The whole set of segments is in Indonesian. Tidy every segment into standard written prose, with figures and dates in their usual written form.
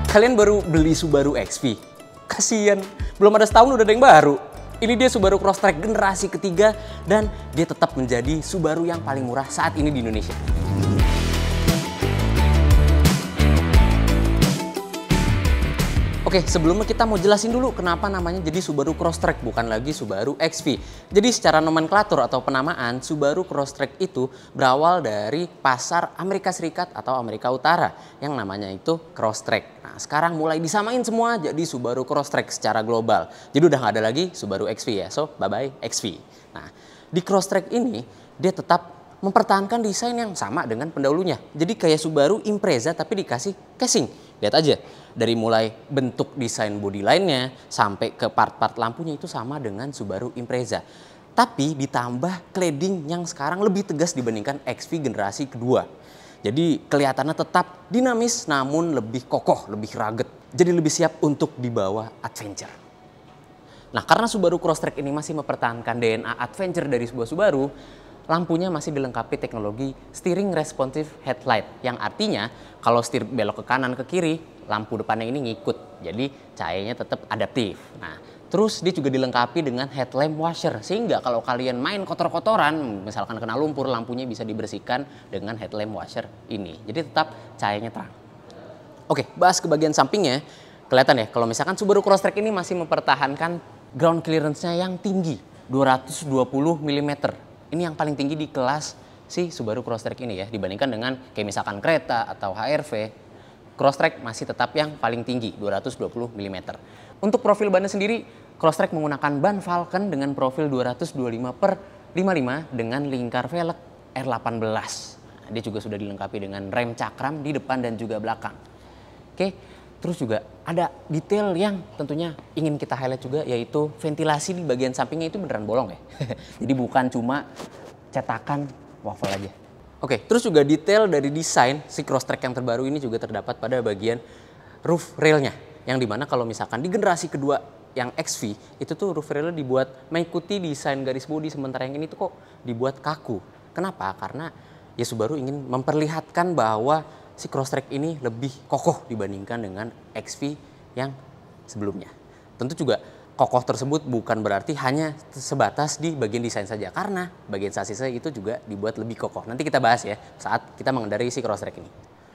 Kalian baru beli Subaru XV? Kasian, belum ada setahun udah ada yang baru. Ini dia Subaru Crosstrek generasi ketiga dan dia tetap menjadi Subaru yang paling murah saat ini di Indonesia. Oke, sebelumnya kita mau jelasin dulu kenapa namanya jadi Subaru Crosstrek, bukan lagi Subaru XV. Jadi secara nomenklatur atau penamaan, Subaru Crosstrek itu berawal dari pasar Amerika Serikat atau Amerika Utara yang namanya itu Crosstrek. Nah, sekarang mulai disamain semua jadi Subaru Crosstrek secara global. Jadi udah nggak ada lagi Subaru XV ya, so bye-bye XV. Nah, di Crosstrek ini dia tetap mempertahankan desain yang sama dengan pendahulunya. Jadi kayak Subaru Impreza tapi dikasih casing. Lihat aja, dari mulai bentuk desain bodi lainnya sampai ke part-part lampunya itu sama dengan Subaru Impreza. Tapi ditambah cladding yang sekarang lebih tegas dibandingkan XV generasi kedua. Jadi kelihatannya tetap dinamis namun lebih kokoh, lebih rugged. Jadi lebih siap untuk dibawa adventure. Nah, karena Subaru Crosstrek ini masih mempertahankan DNA adventure dari sebuah Subaru, lampunya masih dilengkapi teknologi steering responsive headlight yang artinya kalau setir belok ke kanan ke kiri, lampu depannya ini ngikut. Jadi cahayanya tetap adaptif. Nah, terus dia juga dilengkapi dengan headlamp washer sehingga kalau kalian main kotor-kotoran, misalkan kena lumpur, lampunya bisa dibersihkan dengan headlamp washer ini. Jadi tetap cahayanya terang. Oke, bahas ke bagian sampingnya. Kelihatan ya kalau misalkan Subaru Crosstrek ini masih mempertahankan ground clearance-nya yang tinggi, 220 mm. Ini yang paling tinggi di kelas si Subaru Crosstrek ini ya, dibandingkan dengan kayak misalkan Creta atau HR-V. Crosstrek masih tetap yang paling tinggi, 220 mm. Untuk profil bannya sendiri, Crosstrek menggunakan ban Falcon dengan profil 225/55 dengan lingkar velg R18. Nah, dia juga sudah dilengkapi dengan rem cakram di depan dan juga belakang. Oke, terus juga ada detail yang tentunya ingin kita highlight juga, yaitu ventilasi di bagian sampingnya itu beneran bolong ya. Jadi bukan cuma cetakan waffle aja. Oke, terus juga detail dari desain si Crosstrek yang terbaru ini juga terdapat pada bagian roof railnya. Yang dimana kalau misalkan di generasi kedua yang XV, itu tuh roof railnya dibuat mengikuti desain garis bodi, sementara yang ini tuh kok dibuat kaku. Kenapa? Karena ya Subaru ingin memperlihatkan bahwa si Crosstrek ini lebih kokoh dibandingkan dengan XV yang sebelumnya. Tentu juga kokoh tersebut bukan berarti hanya sebatas di bagian desain saja, karena bagian sasisnya itu juga dibuat lebih kokoh. Nanti kita bahas ya saat kita mengendarai si Crosstrek ini.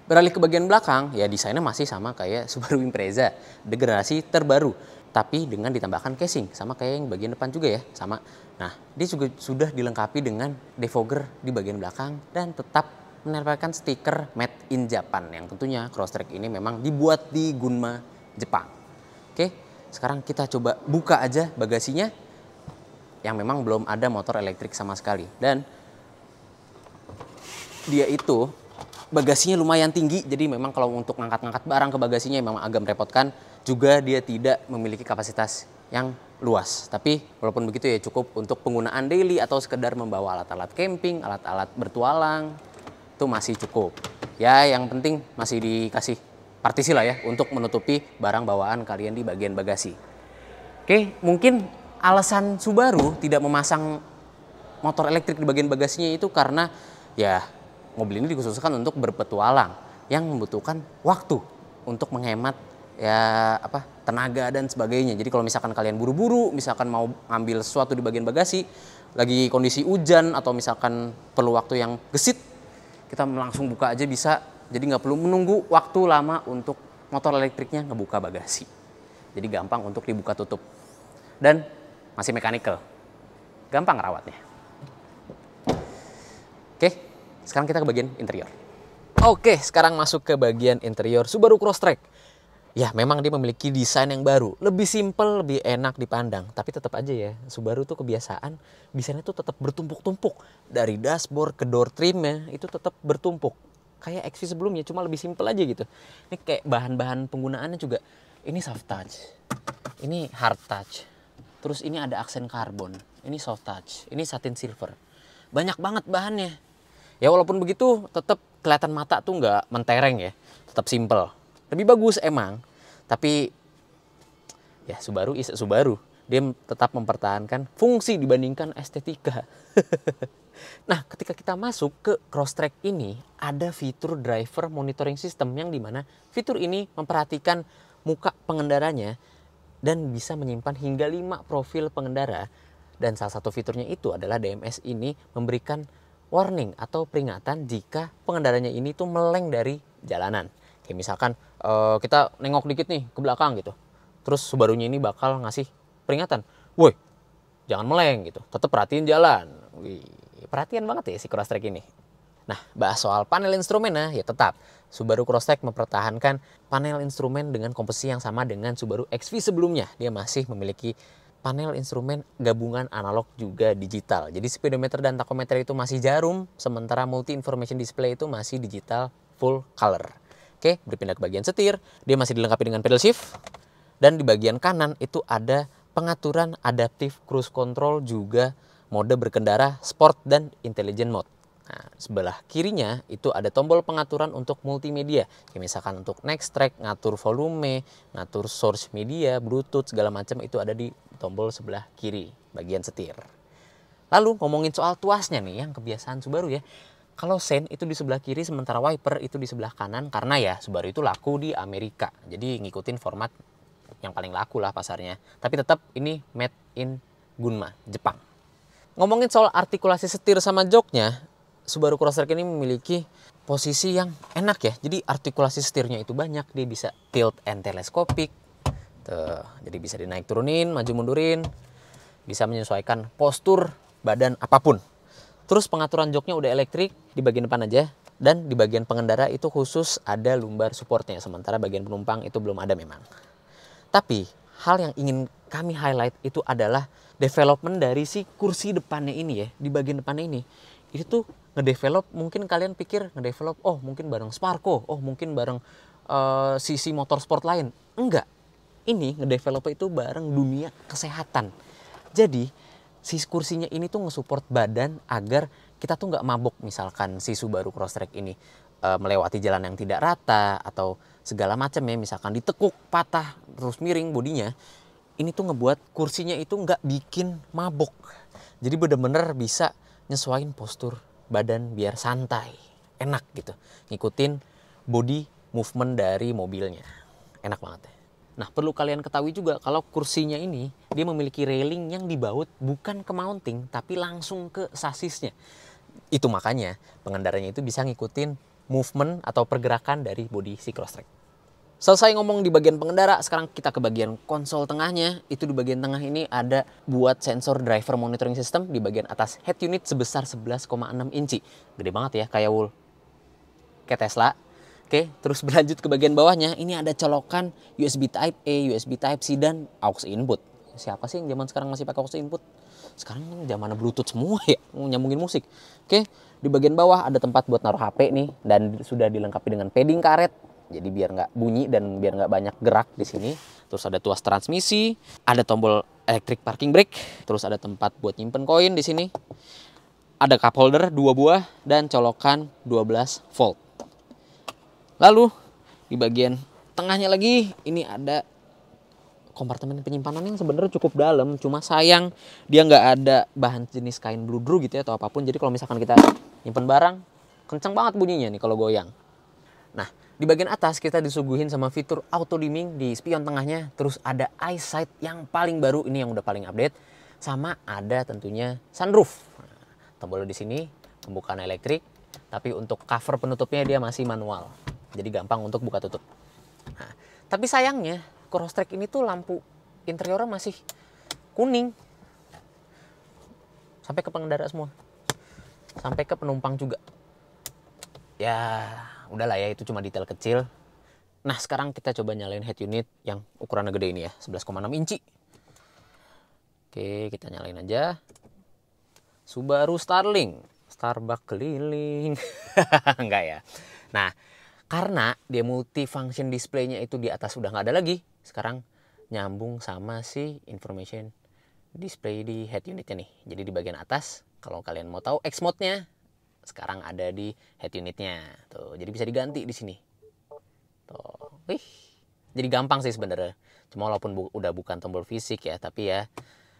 Beralih ke bagian belakang, ya desainnya masih sama kayak Subaru Impreza, generasi terbaru. Tapi dengan ditambahkan casing, sama kayak yang bagian depan juga ya, sama. Nah, dia juga sudah dilengkapi dengan defogger di bagian belakang dan tetap menempelkan stiker Made in Japan yang tentunya Crosstrek ini memang dibuat di Gunma, Jepang. Oke, sekarang kita coba buka aja bagasinya yang memang belum ada motor elektrik sama sekali. Dan dia itu bagasinya lumayan tinggi, jadi memang kalau untuk ngangkat-ngangkat barang ke bagasinya memang agak merepotkan. Juga dia tidak memiliki kapasitas yang luas. Tapi walaupun begitu ya cukup untuk penggunaan daily atau sekedar membawa alat-alat camping, alat-alat bertualang, itu masih cukup. Ya yang penting masih dikasih partisi lah ya untuk menutupi barang bawaan kalian di bagian bagasi. Oke, mungkin alasan Subaru tidak memasang motor elektrik di bagian bagasinya itu karena ya mobil ini dikhususkan untuk berpetualang yang membutuhkan waktu untuk menghemat ya tenaga dan sebagainya. Jadi kalau misalkan kalian buru-buru, misalkan mau ngambil sesuatu di bagian bagasi, lagi kondisi hujan atau misalkan perlu waktu yang gesit, kita langsung buka aja bisa, jadi nggak perlu menunggu waktu lama untuk motor elektriknya ngebuka bagasi. Jadi gampang untuk dibuka tutup. Dan masih mechanical. Gampang rawatnya. Oke, sekarang kita ke bagian interior. Oke, sekarang masuk ke bagian interior Subaru Crosstrek. Ya, memang dia memiliki desain yang baru. Lebih simple, lebih enak dipandang. Tapi tetap aja ya, Subaru tuh kebiasaan desainnya tuh tetap bertumpuk-tumpuk. Dari dashboard ke door trimnya itu tetap bertumpuk. Kayak XV sebelumnya, cuma lebih simple aja gitu. Ini kayak bahan-bahan penggunaannya juga. Ini soft touch, ini hard touch. Terus ini ada aksen karbon, ini soft touch, ini satin silver. Banyak banget bahannya. Ya walaupun begitu tetap kelihatan mata tuh nggak mentereng ya. Tetap simple. Lebih bagus emang, tapi ya Subaru is Subaru. Dia tetap mempertahankan fungsi dibandingkan estetika. Nah, ketika kita masuk ke Crosstrek ini, ada fitur driver monitoring system yang dimana fitur ini memperhatikan muka pengendaranya dan bisa menyimpan hingga 5 profil pengendara. Dan salah satu fiturnya itu adalah DMS ini memberikan warning atau peringatan jika pengendaranya ini tuh meleng dari jalanan. Kayak misalkan kita nengok dikit nih ke belakang gitu. Terus Subarunya ini bakal ngasih peringatan. Woi, jangan meleng gitu. Tetap perhatiin jalan. Wih, perhatian banget ya si Crosstrek ini. Nah, bahas soal panel instrumen ya tetap Subaru Crosstrek mempertahankan panel instrumen dengan komposisi yang sama dengan Subaru XV sebelumnya. Dia masih memiliki panel instrumen gabungan analog juga digital. Jadi speedometer dan tachometer itu masih jarum, sementara multi information display itu masih digital full color. Oke, berpindah ke bagian setir, dia masih dilengkapi dengan pedal shift. Dan di bagian kanan itu ada pengaturan adaptive cruise control juga mode berkendara sport dan intelligent mode. Nah, sebelah kirinya itu ada tombol pengaturan untuk multimedia. Kayak misalkan untuk next track, ngatur volume, ngatur source media, bluetooth, segala macam itu ada di tombol sebelah kiri, bagian setir. Lalu ngomongin soal tuasnya nih, yang kebiasaan Subaru ya. Kalau sen itu di sebelah kiri, sementara wiper itu di sebelah kanan. Karena ya Subaru itu laku di Amerika. Jadi ngikutin format yang paling laku lah pasarnya. Tapi tetap ini made in Gunma, Jepang. Ngomongin soal artikulasi setir sama joknya, Subaru Crosstrek ini memiliki posisi yang enak ya. Jadi artikulasi setirnya itu banyak. Dia bisa tilt and telescopic. Tuh, jadi bisa dinaik turunin, maju mundurin. Bisa menyesuaikan postur badan apapun. Terus pengaturan joknya udah elektrik di bagian depan aja. Dan di bagian pengendara itu khusus ada lumbar supportnya. Sementara bagian penumpang itu belum ada memang. Tapi hal yang ingin kami highlight itu adalah development dari si kursi depannya ini ya. Di bagian depannya ini. Itu tuh ngedevelop, mungkin kalian pikir ngedevelop, oh mungkin bareng Sparco, oh mungkin bareng sisi motorsport lain. Enggak. Ini ngedevelop itu bareng dunia kesehatan. Jadi si kursinya ini tuh ngesupport badan agar kita tuh nggak mabok, misalkan si Subaru Crosstrek ini melewati jalan yang tidak rata atau segala macam ya, misalkan ditekuk, patah, terus miring bodinya. Ini tuh ngebuat kursinya itu nggak bikin mabok. Jadi bener-bener bisa nyesuaiin postur badan biar santai, enak gitu. Ngikutin body movement dari mobilnya. Enak banget ya. Nah, perlu kalian ketahui juga kalau kursinya ini dia memiliki railing yang dibaut bukan ke mounting tapi langsung ke sasisnya. Itu makanya pengendaranya itu bisa ngikutin movement atau pergerakan dari bodi si Crosstrek. Selesai ngomong di bagian pengendara, sekarang kita ke bagian konsol tengahnya. Itu di bagian tengah ini ada buat sensor driver monitoring system di bagian atas head unit sebesar 11,6 inci. Gede banget ya, kayak Tesla. Oke, terus berlanjut ke bagian bawahnya, ini ada colokan USB Type A, USB Type C, dan aux input. Siapa sih yang zaman sekarang masih pakai aux input? Sekarang kan zamannya Bluetooth semua ya, nyambungin musik. Oke, di bagian bawah ada tempat buat naruh HP nih, dan sudah dilengkapi dengan padding karet. Jadi biar nggak bunyi dan biar nggak banyak gerak di sini. Terus ada tuas transmisi, ada tombol electric parking brake, terus ada tempat buat nyimpen koin di sini. Ada cup holder 2 buah dan colokan 12 volt. Lalu di bagian tengahnya lagi ini ada kompartemen penyimpanan yang sebenarnya cukup dalam, cuma sayang dia nggak ada bahan jenis kain bludru gitu ya atau apapun. Jadi kalau misalkan kita nyimpen barang, kencang banget bunyinya nih kalau goyang. Nah, di bagian atas kita disuguhin sama fitur auto dimming di spion tengahnya, terus ada eyesight yang paling baru, ini yang udah paling update, sama ada tentunya sunroof. Nah, tombol di sini pembukaan elektrik, tapi untuk cover penutupnya dia masih manual. Jadi gampang untuk buka tutup. Nah, tapi sayangnya Crosstrek ini tuh lampu interiornya masih kuning. Sampai ke pengendara semua. Sampai ke penumpang juga. Ya, udahlah ya, itu cuma detail kecil. Nah, sekarang kita coba nyalain head unit yang ukurannya gede ini ya, 11,6 inci. Oke, kita nyalain aja. Subaru Starling. Starbucks keliling. Enggak ya. Nah, karena dia multifunction displaynya itu di atas udah nggak ada lagi. Sekarang nyambung sama si information display di head unitnya nih. Jadi di bagian atas, kalau kalian mau tahu X mode-nya, sekarang ada di head unitnya. Tuh, jadi bisa diganti di sini. Tuh, wih. Jadi gampang sih sebenarnya. Cuma walaupun udah bukan tombol fisik ya, tapi ya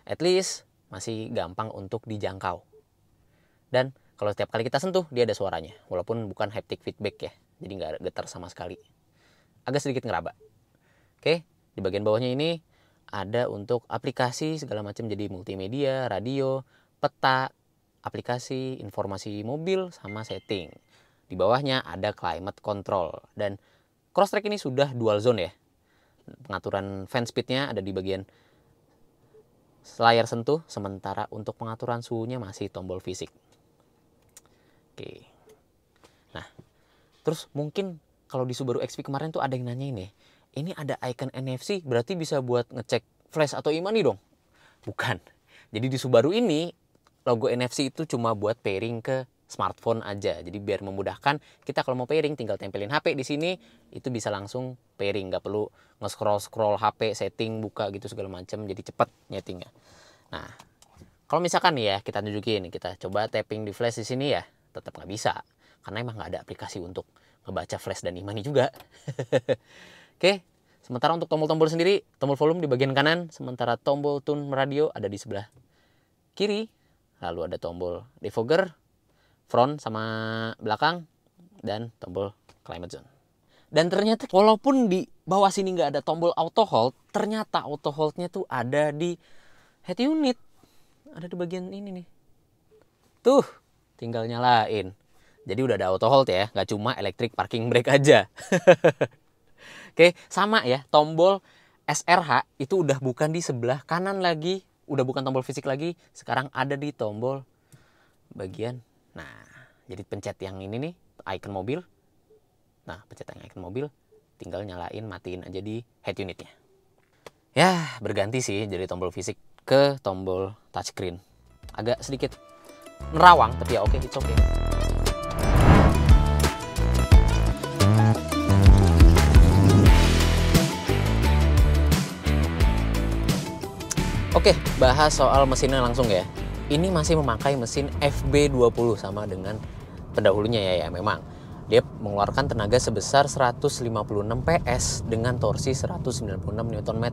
at least masih gampang untuk dijangkau. Dan kalau setiap kali kita sentuh, dia ada suaranya. Walaupun bukan haptic feedback ya. Jadi nggak getar sama sekali. Agak sedikit ngeraba. Oke, di bagian bawahnya ini ada untuk aplikasi segala macam. Jadi multimedia, radio, peta, aplikasi, informasi mobil, sama setting. Di bawahnya ada climate control. Dan Crosstrek ini sudah dual zone ya. Pengaturan fan speednya ada di bagian layar sentuh. Sementara untuk pengaturan suhunya masih tombol fisik. Oke. Nah, terus mungkin kalau di Subaru XV kemarin tuh ada yang nanya ini ada icon NFC berarti bisa buat ngecek flash atau e-money dong? Bukan. Jadi di Subaru ini logo NFC itu cuma buat pairing ke smartphone aja. Jadi biar memudahkan kita kalau mau pairing tinggal tempelin HP di sini itu bisa langsung pairing, nggak perlu nge-scroll HP, setting, buka gitu segala macam, jadi cepet nyetingnya. Nah, kalau misalkan nih ya kita tunjukin, kita coba tapping di flash di sini ya, tetap nggak bisa karena emang nggak ada aplikasi untuk ngebaca flash dan e-money juga. Oke, sementara untuk tombol-tombol sendiri, tombol volume di bagian kanan, sementara tombol tune radio ada di sebelah kiri. Lalu ada tombol defogger, front sama belakang, dan tombol climate zone. Dan ternyata walaupun di bawah sini nggak ada tombol auto hold, ternyata auto holdnya tuh ada di head unit. Ada di bagian ini nih. Tuh, tinggal nyalain. Jadi udah ada auto hold ya, nggak cuma electric parking brake aja. Oke, sama ya, tombol SRH itu udah bukan di sebelah kanan lagi, udah bukan tombol fisik lagi, sekarang ada di tombol bagian. Nah, jadi pencet yang ini nih, icon mobil. Nah, pencet yang icon mobil, tinggal nyalain, matiin aja di head unitnya. Ya, berganti sih jadi tombol fisik ke tombol touchscreen. Agak sedikit nerawang, tapi ya oke, it's okay. Oke, bahas soal mesinnya langsung ya. Ini masih memakai mesin FB20 sama dengan pendahulunya ya memang. Dia mengeluarkan tenaga sebesar 156 PS dengan torsi 196 Nm.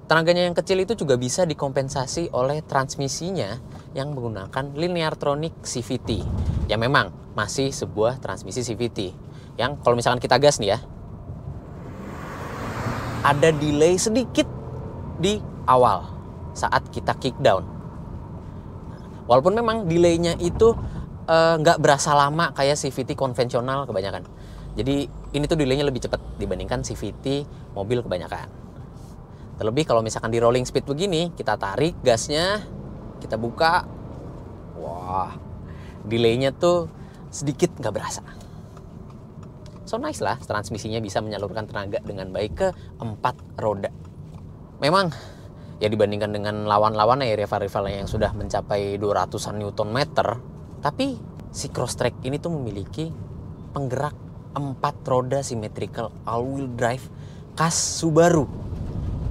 Tenaganya yang kecil itu juga bisa dikompensasi oleh transmisinya yang menggunakan Lineartronic CVT. Ya memang masih sebuah transmisi CVT. Yang kalau misalkan kita gas nih ya, ada delay sedikit di awal saat kita kick down. Walaupun memang delaynya itu nggak berasa lama kayak CVT konvensional kebanyakan. Jadi ini tuh delaynya lebih cepat dibandingkan CVT mobil kebanyakan. Terlebih kalau misalkan di rolling speed begini, kita tarik gasnya, kita buka, wah, delaynya tuh sedikit nggak berasa. So nice lah, transmisinya bisa menyalurkan tenaga dengan baik ke 4 roda. Memang ya dibandingkan dengan lawan-lawannya ya, rival-rivalnya yang sudah mencapai 200-an Nm, tapi si Crosstrek ini tuh memiliki penggerak 4 roda symmetrical all-wheel drive khas Subaru,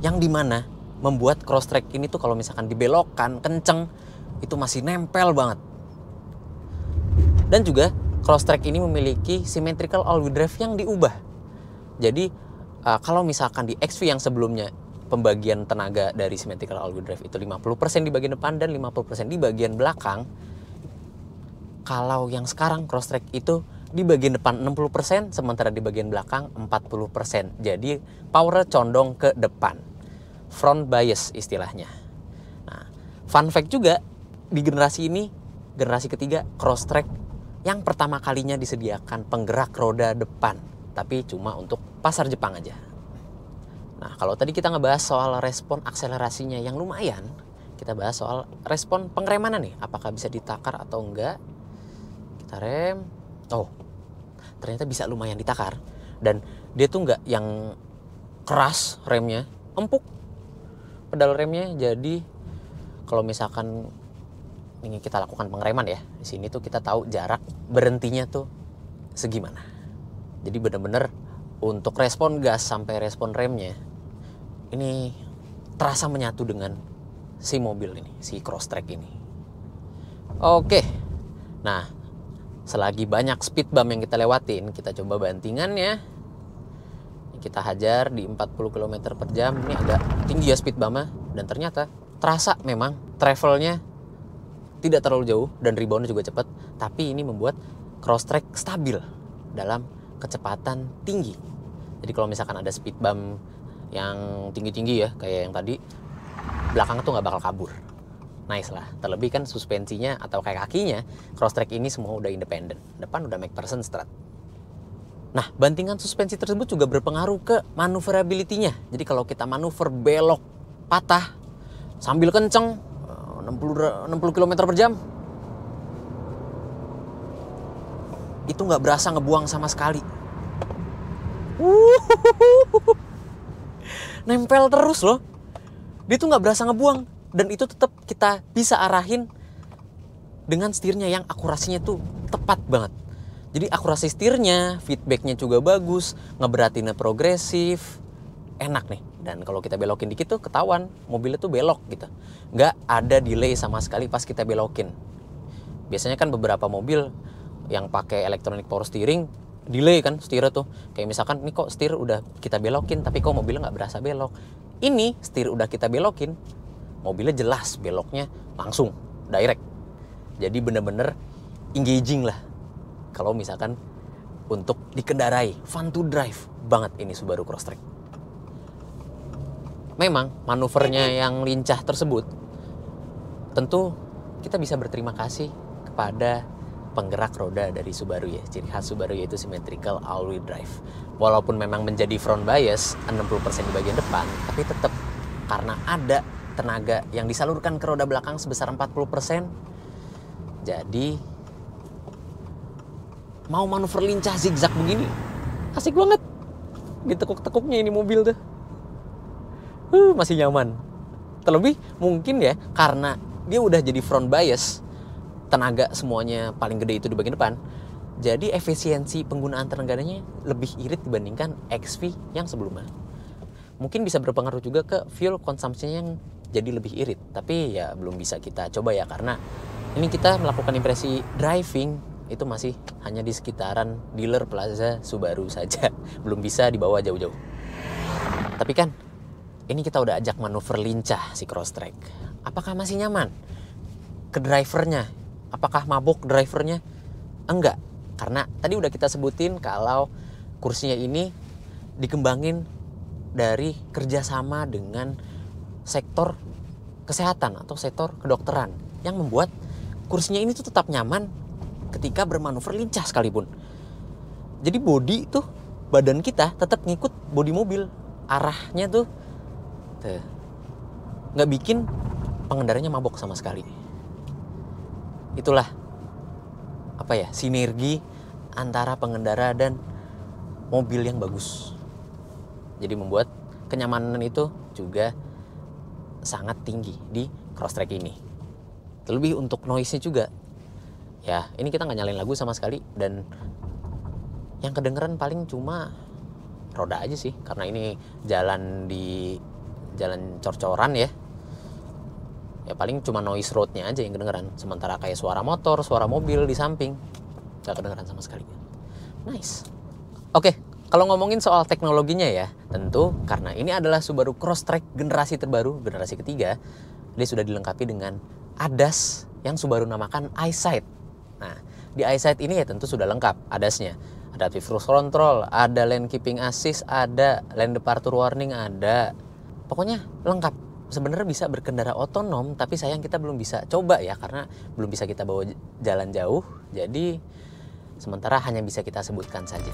yang dimana membuat Crosstrek ini tuh kalau misalkan dibelokkan kenceng itu masih nempel banget. Dan juga Crosstrek ini memiliki symmetrical all-wheel drive yang diubah. Jadi kalau misalkan di XV yang sebelumnya pembagian tenaga dari symmetrical all-wheel drive itu 50% di bagian depan dan 50% di bagian belakang, kalau yang sekarang Crosstrek itu di bagian depan 60%, sementara di bagian belakang 40%. Jadi power condong ke depan. Front bias istilahnya. Nah, fun fact juga, di generasi ini, generasi ketiga, Crosstrek yang pertama kalinya disediakan penggerak roda depan. Tapi cuma untuk pasar Jepang aja. Nah, kalau tadi kita ngebahas soal respon akselerasinya yang lumayan, kita bahas soal respon pengeremannya nih. Apakah bisa ditakar atau enggak? Kita rem. Oh, ternyata bisa lumayan ditakar. Dan dia tuh nggak yang keras remnya, empuk pedal remnya. Jadi kalau misalkan ingin kita lakukan pengereman ya, di sini tuh kita tahu jarak berhentinya tuh segimana. Jadi bener-bener untuk respon gas sampai respon remnya ini terasa menyatu dengan si mobil ini, si Crosstrek ini. Oke, nah selagi banyak speed bump yang kita lewatin, kita coba bantingannya. Kita hajar di 40 km per jam. Ini agak tinggi ya speed bumpnya. Dan ternyata terasa memang travelnya tidak terlalu jauh dan reboundnya juga cepat, tapi ini membuat Crosstrek stabil dalam kecepatan tinggi. Jadi kalau misalkan ada speed bump yang tinggi-tinggi ya, kayak yang tadi, belakang tuh nggak bakal kabur. Nice lah, terlebih kan suspensinya atau kayak kakinya, Crosstrek ini semua udah independen. Depan udah McPherson strut. Nah, bantingan suspensi tersebut juga berpengaruh ke maneuverability-nya. Jadi kalau kita manuver belok patah sambil kenceng 60 km per jam, itu nggak berasa ngebuang sama sekali. Nempel terus loh. Dia tuh nggak berasa ngebuang. Dan itu tetap kita bisa arahin dengan setirnya yang akurasinya tuh tepat banget. Jadi akurasi setirnya, feedbacknya juga bagus, ngeberatinnya progresif, enak nih. Dan kalau kita belokin dikit tuh ketahuan mobilnya tuh belok gitu. Nggak ada delay sama sekali pas kita belokin. Biasanya kan beberapa mobil yang pakai electronic power steering, delay kan setirnya tuh. Kayak misalkan nih kok setir udah kita belokin tapi kok mobilnya nggak berasa belok. Ini setir udah kita belokin, mobilnya jelas beloknya langsung, direct. Jadi bener-bener engaging lah. Kalau misalkan untuk dikendarai, fun to drive banget ini Subaru Crosstrek. Memang manuvernya yang lincah tersebut, tentu kita bisa berterima kasih kepada penggerak roda dari Subaru ya. Ciri khas Subaru yaitu symmetrical all-wheel drive. Walaupun memang menjadi front bias 60% di bagian depan, tapi tetap karena ada tenaga yang disalurkan ke roda belakang sebesar 40%, jadi mau manuver lincah zigzag begini asik banget. Ditekuk-tekuknya ini mobil tuh masih nyaman. Terlebih mungkin ya karena dia udah jadi front bias, tenaga semuanya paling gede itu di bagian depan, jadi efisiensi penggunaan tenaganya lebih irit dibandingkan XV yang sebelumnya. Mungkin bisa berpengaruh juga ke fuel consumption yang jadi lebih irit, tapi ya belum bisa kita coba ya karena ini kita melakukan impresi driving itu masih hanya di sekitaran dealer plaza Subaru saja, belum bisa dibawa jauh-jauh. Tapi kan ini kita udah ajak manuver lincah si Crosstrek. Apakah masih nyaman ke drivernya? Apakah mabuk drivernya? Enggak, karena tadi udah kita sebutin kalau kursinya ini dikembangin dari kerjasama dengan sektor kesehatan atau sektor kedokteran yang membuat kursinya ini tuh tetap nyaman ketika bermanuver lincah sekalipun. Jadi bodi tuh, badan kita tetap ngikut bodi mobil. Arahnya tuh nggak bikin pengendaranya mabok sama sekali. Itulah sinergi antara pengendara dan mobil yang bagus. Jadi membuat kenyamanan itu juga sangat tinggi di Crosstrek ini. Terlebih untuk noise-nya juga. Ya, ini kita nggak nyalain lagu sama sekali dan yang kedengeran paling cuma roda aja sih, karena ini jalan cor-coran ya. Ya paling cuma noise roadnya aja yang kedengeran. Sementara kayak suara motor, suara mobil di samping nggak kedengeran sama sekali. Nice. Oke, kalau ngomongin soal teknologinya ya, tentu karena ini adalah Subaru Crosstrek generasi terbaru, generasi ketiga, dia sudah dilengkapi dengan ADAS yang Subaru namakan EyeSight. Nah, di EyeSight ini ya tentu sudah lengkap ADAS-nya. Adaptive Cruise Control, ada Lane Keeping Assist, ada Lane Departure Warning, ada. Pokoknya lengkap. Sebenarnya bisa berkendara otonom, tapi sayang kita belum bisa coba ya, karena belum bisa kita bawa jalan jauh. Jadi, sementara hanya bisa kita sebutkan saja.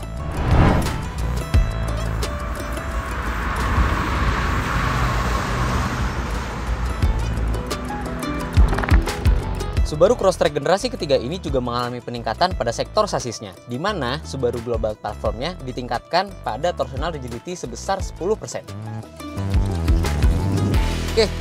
Subaru Crosstrek generasi ketiga ini juga mengalami peningkatan pada sektor sasisnya, di mana Subaru Global Platformnya ditingkatkan pada torsional rigidity sebesar 10%. Oke,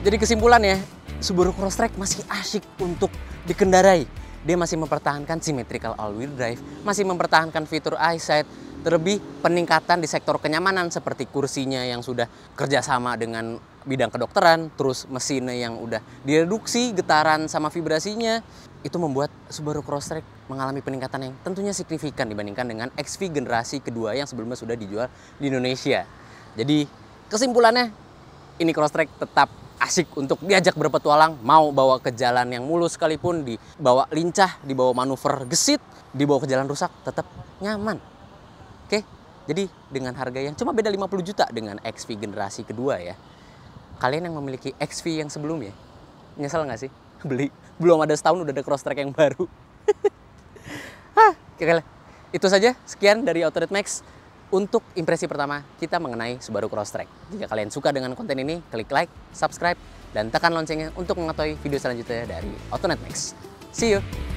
jadi kesimpulannya, Subaru Crosstrek masih asyik untuk dikendarai. Dia masih mempertahankan symmetrical all-wheel drive, masih mempertahankan fitur EyeSight, terlebih peningkatan di sektor kenyamanan seperti kursinya yang sudah kerjasama dengan bidang kedokteran, terus mesinnya yang udah direduksi getaran sama vibrasinya, itu membuat Subaru Crosstrek mengalami peningkatan yang tentunya signifikan dibandingkan dengan XV generasi kedua yang sebelumnya sudah dijual di Indonesia. Jadi kesimpulannya, ini Crosstrek tetap asik untuk diajak berpetualang, mau bawa ke jalan yang mulus sekalipun, dibawa lincah, dibawa manuver gesit, dibawa ke jalan rusak, tetap nyaman. Oke, jadi dengan harga yang cuma beda 50 juta dengan XV generasi kedua ya. Kalian yang memiliki XV yang sebelumnya, nyesel nggak sih beli? Belum ada setahun udah ada Crosstrek yang baru. Oke, itu saja sekian dari Autorite Max. Untuk impresi pertama kita mengenai Subaru Crosstrek. Jika kalian suka dengan konten ini, klik like, subscribe, dan tekan loncengnya untuk mengetahui video selanjutnya dari Autorite Max. See you!